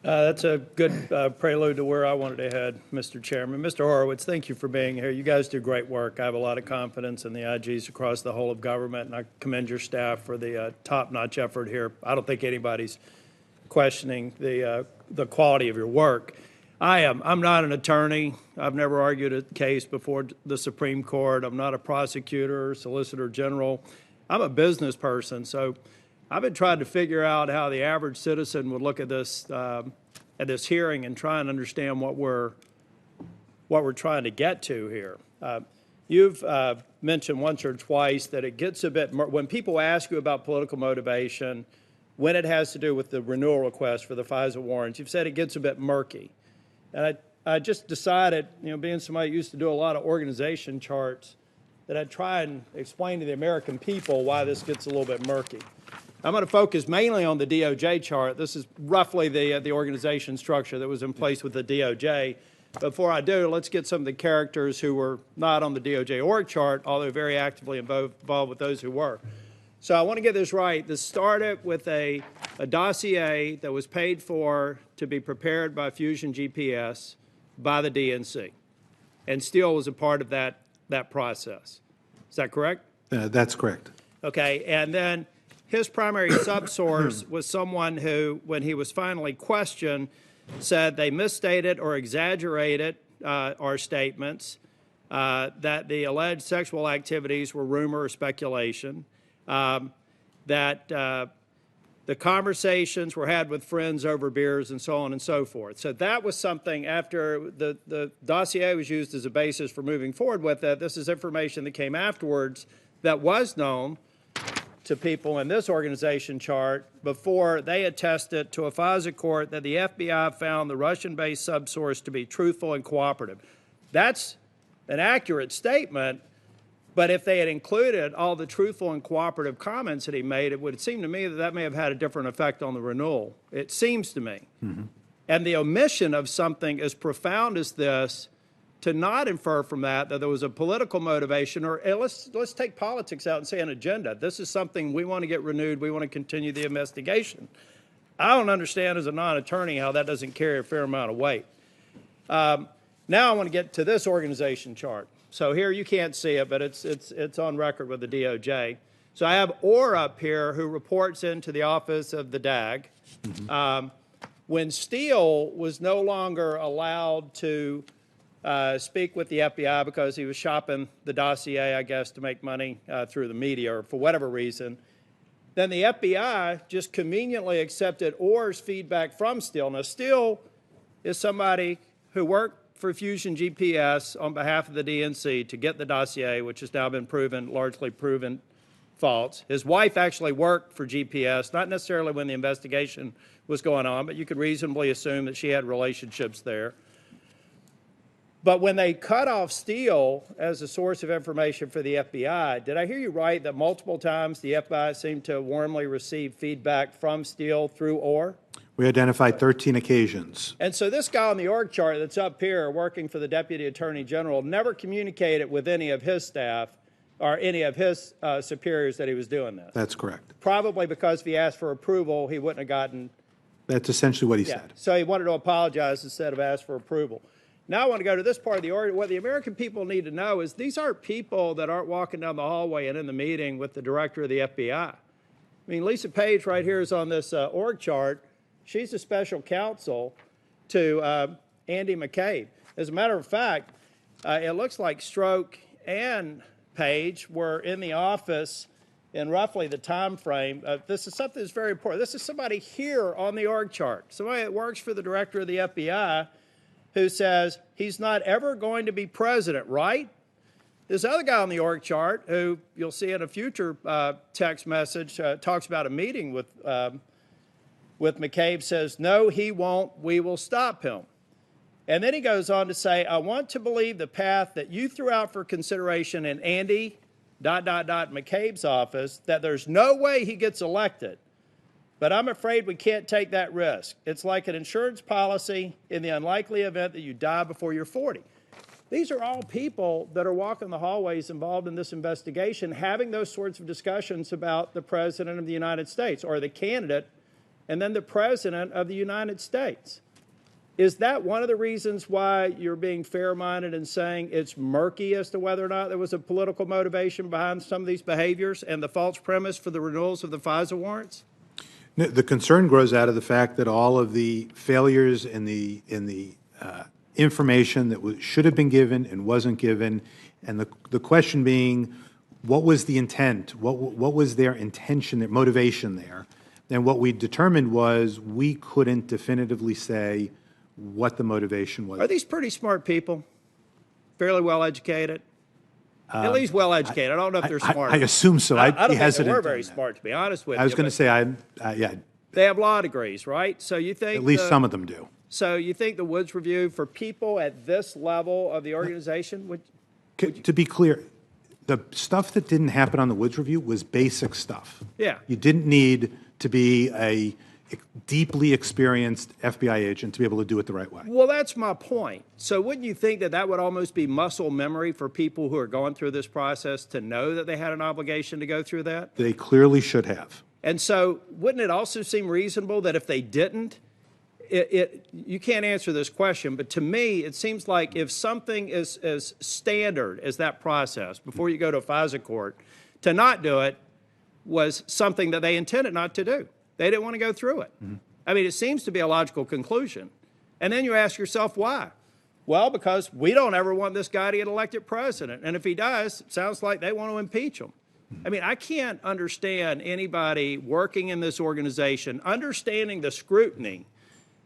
That's a good prelude to where I wanted to head, Mr. Chairman. Mr. Horowitz, thank you for being here. You guys do great work. I have a lot of confidence in the IGs across the whole of government, and I commend your staff for the top-notch effort here. I don't think anybody's questioning the quality of your work. I'm not an attorney. I've never argued a case before the Supreme Court. I'm not a prosecutor, solicitor general. I'm a business person, so I've been trying to figure out how the average citizen would look at this hearing and try and understand what we're trying to get to here. You've mentioned once or twice that it gets a bit when people ask you about political motivation, when it has to do with the renewal request for the FISA warrants, you've said it gets a bit murky. And I just decided, being somebody who used to do a lot of organization charts, that I'd try and explain to the American people why this gets a little bit murky. I'm going to focus mainly on the DOJ chart. This is roughly the organization structure that was in place with the DOJ. Before I do, let's get some of the characters who were not on the DOJ org chart, although very actively involved with those who were. So I want to get this right. This started with a dossier that was paid for to be prepared by Fusion GPS by the DNC. And Steele was a part of that process. Is that correct? That's correct. Okay, and then his primary subsource was someone who, when he was finally questioned, said they misstated or exaggerated our statements, that the alleged sexual activities were rumor or speculation, that the conversations were had with friends over beers and so on and so forth. So that was something after the dossier was used as a basis for moving forward with it. This is information that came afterwards that was known to people in this organization chart before they attested to a FISA court that the FBI found the Russian-based subsource to be truthful and cooperative. That's an accurate statement, but if they had included all the truthful and cooperative comments that he made, it would seem to me that that may have had a different effect on the renewal. It seems to me. Mm-hmm. And the omission of something as profound as this, to not infer from that there was a political motivation, or let's take politics out and say an agenda. This is something we want to get renewed. We want to continue the investigation. I don't understand as a non-attorney how that doesn't carry a fair amount of weight. Now I want to get to this organization chart. So here you can't see it, but it's on record with the DOJ. So I have Orr up here, who reports into the office of the DAG. Mm-hmm. When Steele was no longer allowed to speak with the FBI because he was shopping the dossier, I guess, to make money through the media or for whatever reason, then the FBI just conveniently accepted Orr's feedback from Steele. Now, Steele is somebody who worked for Fusion GPS on behalf of the DNC to get the dossier, which has now been largely proven false. His wife actually worked for GPS, not necessarily when the investigation was going on, but you could reasonably assume that she had relationships there. But when they cut off Steele as a source of information for the FBI, did I hear you right that multiple times the FBI seemed to warmly receive feedback from Steele through Orr? We identified 13 occasions. And so this guy on the org chart that's up here working for the Deputy Attorney General never communicated with any of his staff or any of his superiors that he was doing this. That's correct. Probably because if he asked for approval, he wouldn't have gotten... That's essentially what he said. So he wanted to apologize instead of ask for approval. Now I want to go to this part of the order. What the American people need to know is these aren't people that aren't walking down the hallway and in the meeting with the director of the FBI. I mean, Lisa Page right here is on this org chart. She's a special counsel to Andy McCabe. As a matter of fact, it looks like Stroke and Page were in the office in roughly the time frame. This is something that's very important. This is somebody here on the org chart, somebody that works for the director of the FBI, who says he's not ever going to be president, right? This other guy on the org chart, who you'll see in a future text message, talks about a meeting with McCabe, says, no, he won't, we will stop him. And then he goes on to say, I want to believe the path that you threw out for consideration in Andy, McCabe's office, that there's no way he gets elected. But I'm afraid we can't take that risk. It's like an insurance policy in the unlikely event that you die before you're 40. These are all people that are walking the hallways involved in this investigation, having those sorts of discussions about the President of the United States or the candidate and then the President of the United States. Is that one of the reasons why you're being fair-minded and saying it's murky as to whether or not there was a political motivation behind some of these behaviors and the false premise for the renewals of the FISA warrants? No, the concern grows out of the fact that all of the failures in the information that should have been given and wasn't given, and the question being, what was the intent? What was their intention, their motivation there? And what we determined was we couldn't definitively say what the motivation was. Are these pretty smart people? Fairly well educated? At least well educated. I don't know if they're smart. I assume so. I don't be think hesitant they were very smart, to be honest with you. I was going to say, yeah. They have law degrees, right? So you think At least some of them do. So you think the Woods Review, for people at this level of the organization, would To be clear, the stuff that didn't happen on the Woods Review was basic stuff. Yeah. You didn't need to be a deeply experienced FBI agent to be able to do it the right way. Well, that's my point. So wouldn't you think that that would almost be muscle memory for people who are going through this process to know that they had an obligation to go through that? They clearly should have. And so wouldn't it also seem reasonable that if they didn't, you can't answer this question, but to me, it seems like if something is as standard as that process before you go to a FISA court, to not do it was something that they intended not to do. They didn't want to go through it. Mm-hmm. I mean, it seems to be a logical conclusion. And then you ask yourself, why? Well, because we don't ever want this guy to get elected president. And if he does, it sounds like they want to impeach him. I mean, I can't understand anybody working in this organization understanding the scrutiny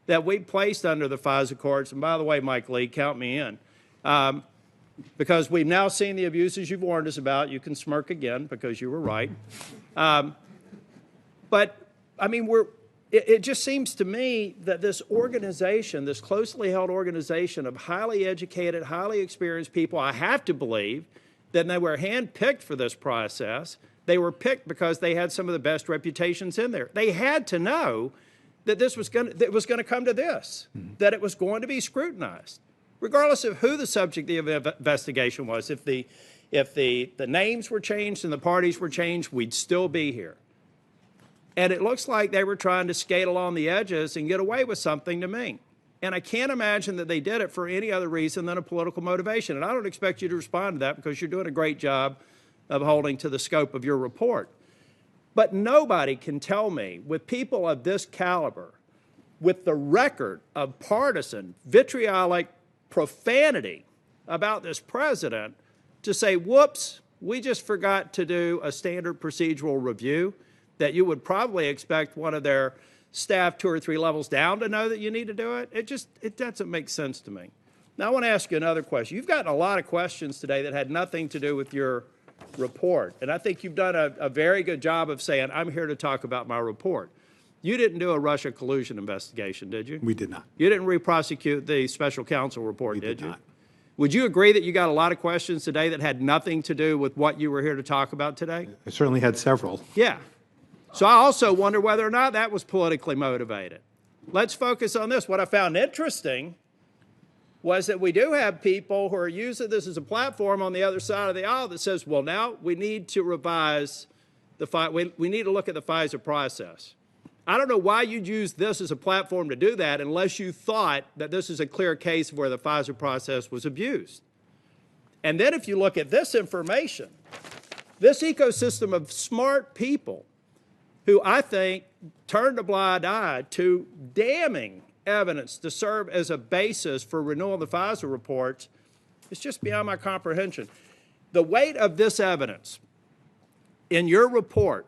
that we placed under the FISA courts. And by the way, Mike Lee, count me in. Because we've now seen the abuses you've warned us about. You can smirk again because you were right. But, I mean, it just seems to me that this organization, this closely held organization of highly educated, highly experienced people, I have to believe that they were handpicked for this process. They were picked because they had some of the best reputations in there. They had to know that this was going to come to this, that it was going to be scrutinized, regardless of who the subject of the investigation was. If the names were changed and the parties were changed, we'd still be here. And it looks like they were trying to skate along the edges and get away with something to me. And I can't imagine that they did it for any other reason than a political motivation. And I don't expect you to respond to that because you're doing a great job of holding to the scope of your report. But nobody can tell me, with people of this caliber, with the record of partisan, vitriolic profanity about this president, to say, whoops, we just forgot to do a standard procedural review, that you would probably expect one of their staff 2 or 3 levels down to know that you need to do it. It doesn't make sense to me. Now, I want to ask you another question. You've gotten a lot of questions today that had nothing to do with your report, and I think you've done a very good job of saying, I'm here to talk about my report. You didn't do a Russia collusion investigation, did you? We did not. You didn't re-prosecute the special counsel report, did you? Not. Would you agree that you got a lot of questions today that had nothing to do with what you were here to talk about today? I certainly had several. Yeah. So I also wonder whether or not that was politically motivated. Let's focus on this. What I found interesting was that we do have people who are using this as a platform on the other side of the aisle that says, well, now we need to revise we need to look at the FISA process. I don't know why you'd use this as a platform to do that unless you thought that this is a clear case of where the FISA process was abused. And then if you look at this information, this ecosystem of smart people who I think turned a blind eye to damning evidence to serve as a basis for renewal of the FISA reports, it's just beyond my comprehension. The weight of this evidence in your report,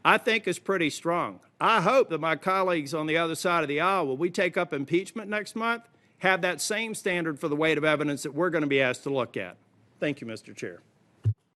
I think, is pretty strong. I hope that my colleagues on the other side of the aisle, when we take up impeachment next month, have that same standard for the weight of evidence that we're going to be asked to look at. Thank you, Mr. Chair.